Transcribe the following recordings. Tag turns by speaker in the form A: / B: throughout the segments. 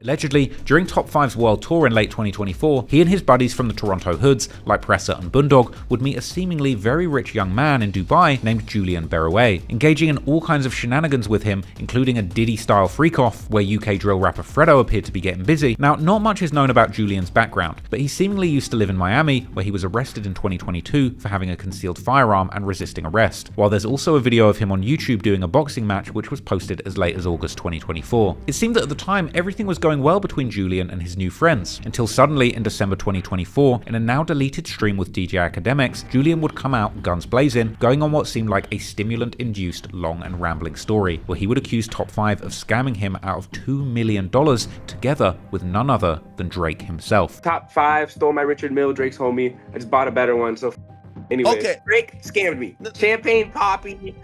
A: Allegedly, during Top 5's world tour in late 2024, he and his buddies from the Toronto hoods, like Presser and Bundog, would meet a seemingly very rich young man in Dubai named Julian Berrouet, engaging in all kinds of shenanigans with him, including a Diddy-style freak-off where UK drill rapper Fredo appeared to be getting busy. Now, not much is known about Julian's background, but he seemingly used to live in Miami, where he was arrested in 2022 for having a concealed firearm and resisting arrest, while there's also a video of him on YouTube doing a boxing match which was posted as late as August 2024. It seemed that at the time everything was going well between Julian and his new friends, until suddenly in December 2024, in a now deleted stream with DJ Academics, Julian would come out guns blazing, going on what seemed like a stimulant-induced long and rambling story, where he would accuse Top 5 of scamming him out of $2 million together with none other than Drake himself.
B: Top 5 stole my Richard Mille, Drake's homie. I just bought a better one, so anyway. Okay. Drake scammed me. Champagne Poppy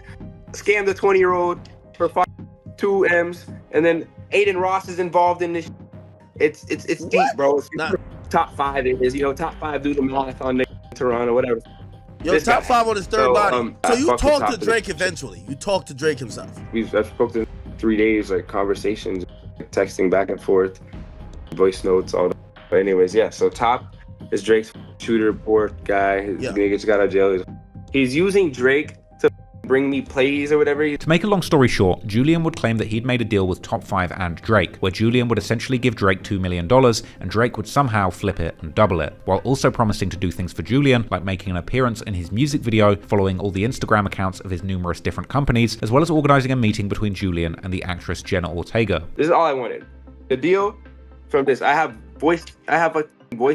B: scammed the 20-year-old for 2 M's, and then Aiden Ross is involved in this. It's deep, bro. It's Top 5 it is, Top 5 do the math on Toronto, whatever.
C: Yo, this Top 5 on his third body. So you talked to Drake eventually. You talked to Drake himself.
B: I've spoken to him 3 days, like conversations, texting back and forth, voice notes, all that. But anyways, yeah, so Top is Drake's shooter, poor guy. His nigga just got out of jail. He's using Drake to bring me plays or whatever.
A: To make a long story short, Julian would claim that he'd made a deal with Top 5 and Drake, where Julian would essentially give Drake $2 million and Drake would somehow flip it and double it, while also promising to do things for Julian, like making an appearance in his music video, following all the Instagram accounts of his numerous different companies, as well as organizing a meeting between Julian and the actress Jenna Ortega.
B: This is all I wanted. The deal from this, I have voice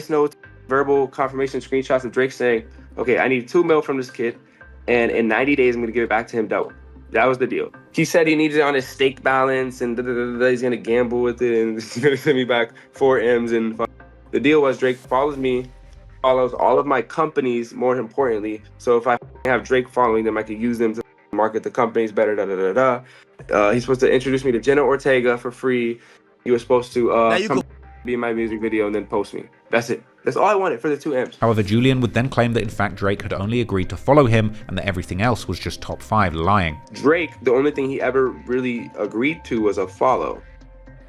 B: notes, verbal confirmation screenshots of Drake saying, okay, I need $2 million from this kid, and in 90 days, I'm going to give it back to him double. That was the deal. He said he needs it on his stake balance, and he's going to gamble with it, and he's going to send me back 4 M's. And the deal was Drake follows me, follows all of my companies, more importantly. So if I have Drake following them, I could use them to market the companies better, He's supposed to introduce me to Jenna Ortega for free. He was supposed to come be in my music video and then post me. That's it. That's all I wanted for the 2 M's.
A: However, Julian would then claim that in fact Drake had only agreed to follow him and that everything else was just Top 5 lying.
B: Drake, the only thing he ever really agreed to was a follow.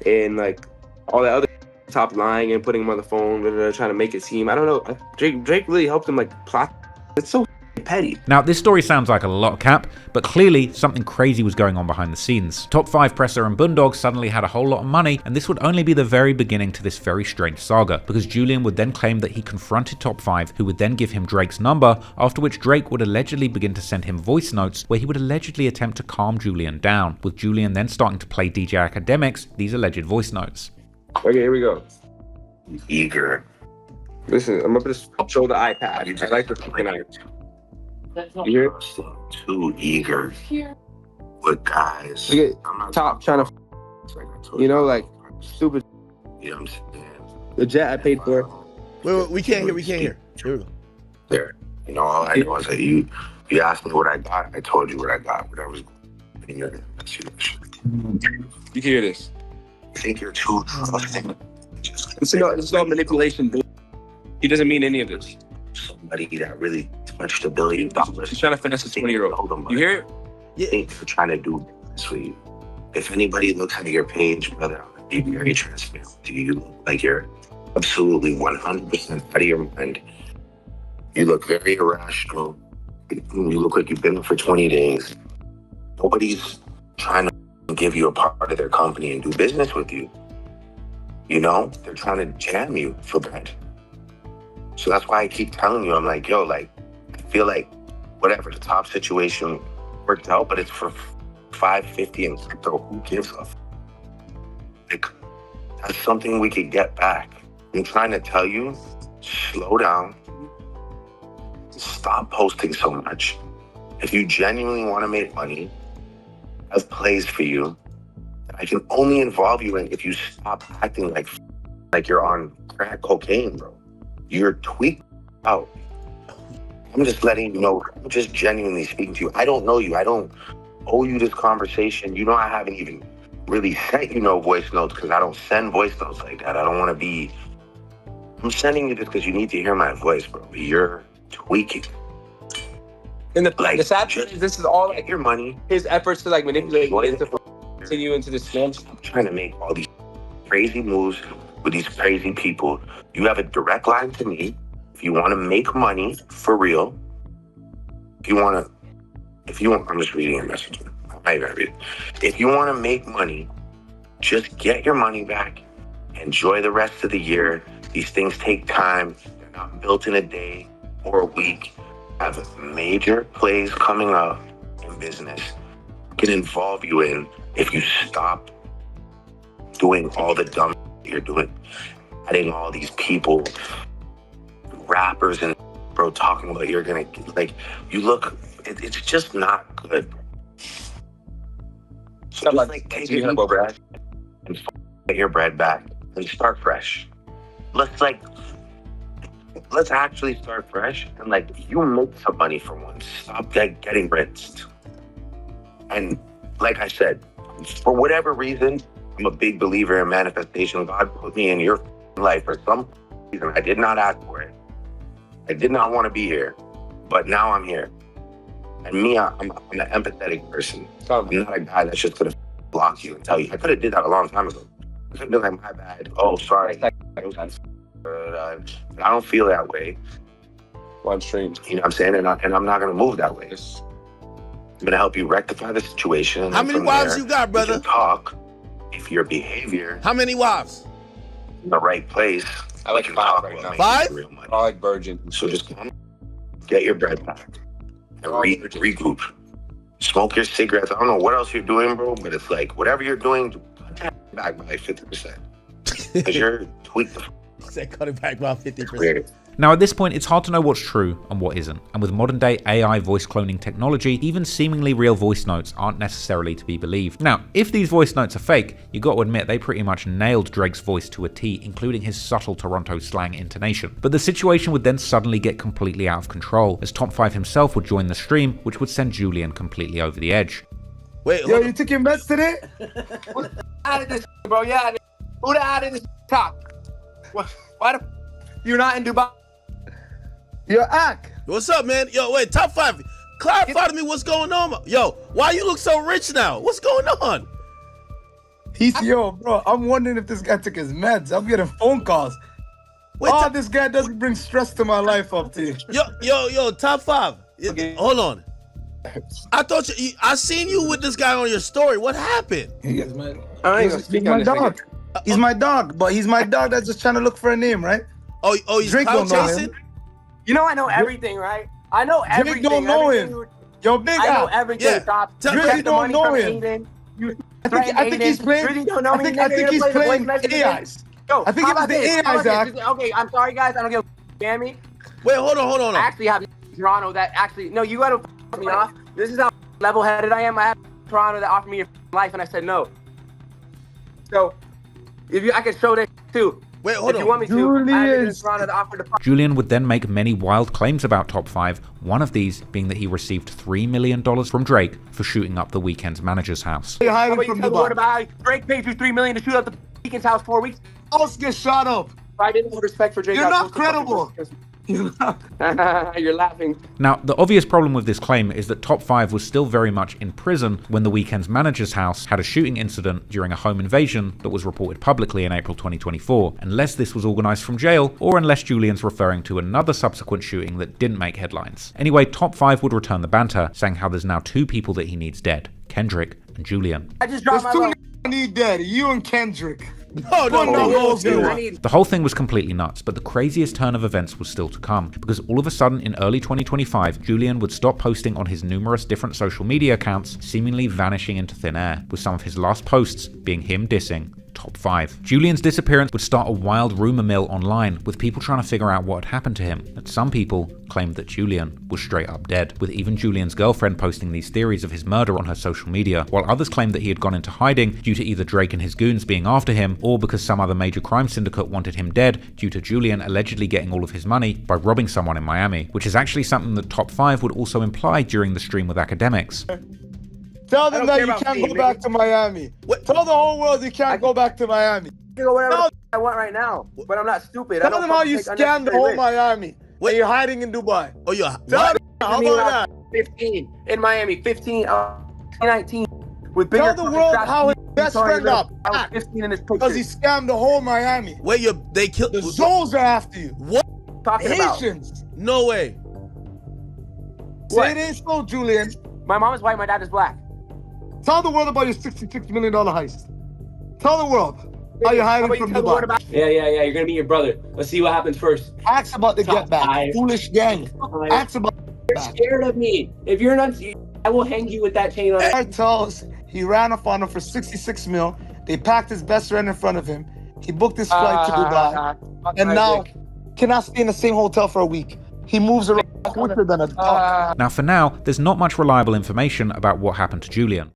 B: And like all that other Top lying and putting him on the phone, trying to make it seem, I don't know. Drake really helped him like plot. It's so petty.
A: Now, this story sounds like a lot of cap, but clearly something crazy was going on behind the scenes. Top 5 Presser and Bundog suddenly had a whole lot of money, and this would only be the very beginning to this very strange saga, because Julian would then claim that he confronted Top 5, who would then give him Drake's number, after which Drake would allegedly begin to send him voice notes where he would allegedly attempt to calm Julian down, with Julian then starting to play DJ Academics these alleged voice notes.
B: Okay, here we go.
D: Eager.
B: Listen, I'm gonna just show the iPad. I like the fucking iPad. You hear it?
D: Too eager with guys.
B: Look at Top trying to, like stupid.
D: You understand?
B: The jet I paid for.
C: Wait, we can't hear. Here we go.
D: There. All I know is that you asked me what I got. I told you what I got. What I was. You
B: can hear this.
D: I think you're too trusting.
B: It's not manipulation. He doesn't mean any of this.
D: Somebody that really touched $1 billion.
B: He's trying to finesse a 20-year-old. You hear it?
D: Yeah. For trying to do this for you. If anybody looks at your page, brother, I'm gonna be very transparent. You look like you're absolutely 100% out of your mind. You look very irrational. You look like you've been there for 20 days. Nobody's trying to give you a part of their company and do business with you. They're trying to jam you for bread. So that's why I keep telling you, I'm like, yo, like, I feel like whatever, the Top situation worked out, but it's for $550 in crypto. Who gives a f? Like, that's something we could get back. I'm trying to tell you, slow down. Stop posting so much. If you genuinely want to make money, I have plays for you that I can only involve you in if you stop acting like you're on crack cocaine, bro. You're tweaked out. I'm just letting you know, I'm just genuinely speaking to you. I don't know you. I don't owe you this conversation. I haven't even really sent you no voice notes because I don't send voice notes like that. I don't want to be... I'm sending you this because you need to hear my voice, bro. You're tweaking.
B: And the sad thing is, this is all
D: your money.
B: His efforts to manipulate you to continue into this scam.
D: I'm trying to make all these crazy moves with these crazy people. You have a direct line to me. If you want to make money for real, I'm just reading your message. I'm not even read it. If you want to make money, just get your money back. Enjoy the rest of the year. These things take time. They're not built in a day or a week. Have major plays coming up in business can involve you in if you stop doing all the dumb you're doing, adding all these people, rappers and bro talking about you're gonna like you look. It's just not good. So just like take your bread and get your bread back and start fresh. Let's actually start fresh and like you make some money for once. Stop getting rinsed. And like I said, for whatever reason, I'm a big believer in manifestation. God put me in your life for some reason. I did not ask for it. I did not want to be here, but now I'm here. And me, I'm an empathetic person. I'm not a guy that's just gonna block you and tell you. I could have did that a long time ago. I could have been like, my bad. Oh, sorry. I don't feel that way.
B: One stream.
D: You know what I'm saying? And I'm not going to move that way. I'm going to help you rectify the situation.
C: How many wives you got, brother?
D: We can talk. If your behavior
C: How many wives?
D: in the right place,
B: I like
D: we can
B: 5
D: talk
B: right
D: about
B: now.
D: making
C: 5?
D: real money.
B: I like virgin.
D: So just come, get your bread back and regroup. Smoke your cigarettes. I don't know what else you're doing, bro, but it's like whatever you're doing, put that back by 50%. Because you're tweaked the
C: He said cut it back by 50%.
D: weird.
A: Now, at this point, it's hard to know what's true and what isn't, and with modern day AI voice cloning technology, even seemingly real voice notes aren't necessarily to be believed. Now, if these voice notes are fake, you got to admit they pretty much nailed Drake's voice to a T, including his subtle Toronto slang intonation. But the situation would then suddenly get completely out of control, as Top 5 himself would join the stream, which would send Julian completely over the edge.
C: Wait,
E: Yo, you took your meds today?
B: Who added this, bro? Yeah, who added this top? Why the you're not in Dubai?
E: Yo, Ak.
C: what's up, man? Yo, wait, top 5. Clarify to me what's going on. Yo, why you look so rich now? What's going on?
E: Yo, bro, I'm wondering if this guy took his meds. I'm getting phone calls.
C: Wait,
E: This guy doesn't bring stress to my life up to you.
C: Yo, top 5.
B: Okay.
C: Hold on. I seen you with this guy on your story. What happened?
E: He is, man.
B: I ain't gonna
E: He's
B: speak on
E: my
B: this
E: dog.
B: again.
E: He's my dog, but he's my dog that's just trying to look for a name, right?
C: Oh, he's
E: Drake
C: clout
E: don't know
C: chasing?
E: him.
B: You know I know everything, right? I know everything.
E: Drake don't know
B: everything
E: him. Yo, big
B: I know
E: Ak.
B: everything.
C: Yeah.
B: Top.
C: Drake
B: You kept the
E: don't
B: money
E: know
B: from
E: him.
B: Aiden. You
E: I think he's playing.
B: Really don't know
E: I
B: me,
E: think
B: nigga.
E: he's
B: You're
E: playing
B: voice messages.
E: AIs.
B: Yo,
E: I think
B: how
E: it was
B: about
E: the
B: this? How
E: AIs,
B: about
E: Ak.
B: this? Okay, I'm sorry, guys. I don't give a damn me.
C: Wait, hold on.
B: I actually have Toronto that actually. No, you gotta f me off. This is how level-headed I am. I have Toronto that offered me a life, and I said no. So, I can show that too.
C: Wait, hold
B: if
C: on.
B: you want me to, I have a Toronto that offered to.
A: Julian would then make many wild claims about Top 5, one of these being that he received $3 million from Drake for shooting up the Weeknd's manager's house.
E: You're
B: How
E: hiding
B: about you
E: from
B: tell the word
E: Dubai.
B: about how Drake paid you $3 million to shoot up the Weeknd's house 4 weeks?
E: House get shot up.
B: If I didn't have respect for Drake,
E: You're
B: I was
E: not
B: supposed to fucking
E: credible.
B: You're laughing.
A: Now, the obvious problem with this claim is that Top 5 was still very much in prison when the Weeknd's manager's house had a shooting incident during a home invasion that was reported publicly in April 2024, unless this was organised from jail, or unless Julian's referring to another subsequent shooting that didn't make headlines. Anyway, Top 5 would return the banter, saying how there's now 2 people that he needs dead, Kendrick and Julian.
B: I just dropped
E: There's
B: my
E: two
B: low.
E: I need dead. You and Kendrick.
C: No.
B: I need
A: The whole thing was completely nuts, but the craziest turn of events was still to come, because all of a sudden in early 2025, Julian would stop posting on his numerous different social media accounts, seemingly vanishing into thin air, with some of his last posts being him dissing Top 5. Julian's disappearance would start a wild rumor mill online, with people trying to figure out what had happened to him, and some people claimed that Julian was straight up dead, with even Julian's girlfriend posting these theories of his murder on her social media, while others claimed that he had gone into hiding due to either Drake and his goons being after him, or because some other major crime syndicate wanted him dead due to Julian allegedly getting all of his money by robbing someone in Miami, which is actually something that Top 5 would also imply during the stream with academics.
E: Tell them
B: don't
E: that
B: care
E: you
B: about
E: can't
B: me,
E: go
B: nigga.
E: back to Miami. Tell the whole world you can't go back to Miami.
B: I can go wherever
E: No.
B: I want right now, but I'm not stupid.
E: Tell them how you scammed the whole Miami. When you're hiding in Dubai.
C: Oh, yeah.
E: Tell them how about that?
B: 15 in Miami, 15, 19 with bigger
E: Tell the world
B: contracts.
E: how Best friend up.
B: I was 15 in this
E: Because he
B: picture.
E: scammed the whole Miami.
C: Wait, they killed
E: The Zoles are after you.
C: What?
B: Talking about.
E: Haitians.
C: No way.
E: Say
B: What?
E: it ain't so, Julian.
B: My mom is white, my dad is black.
E: Tell the world about your $66 million heist. Tell the world how you're hiding from Dubai.
B: Yeah. You're gonna meet your brother. Let's see what happens first.
E: Ask about the get back.
F: five.
E: Foolish gang. Ask about
F: You're scared of me. If you're not, I will hang you with that chain on.
E: the tells he ran up on him for 66 mil. They packed his best friend in front of him. He booked his flight to Dubai. And now cannot stay in the same hotel for a week. He moves around quicker than a duck.
A: Now, for now, there's not much reliable information about what happened to Julian.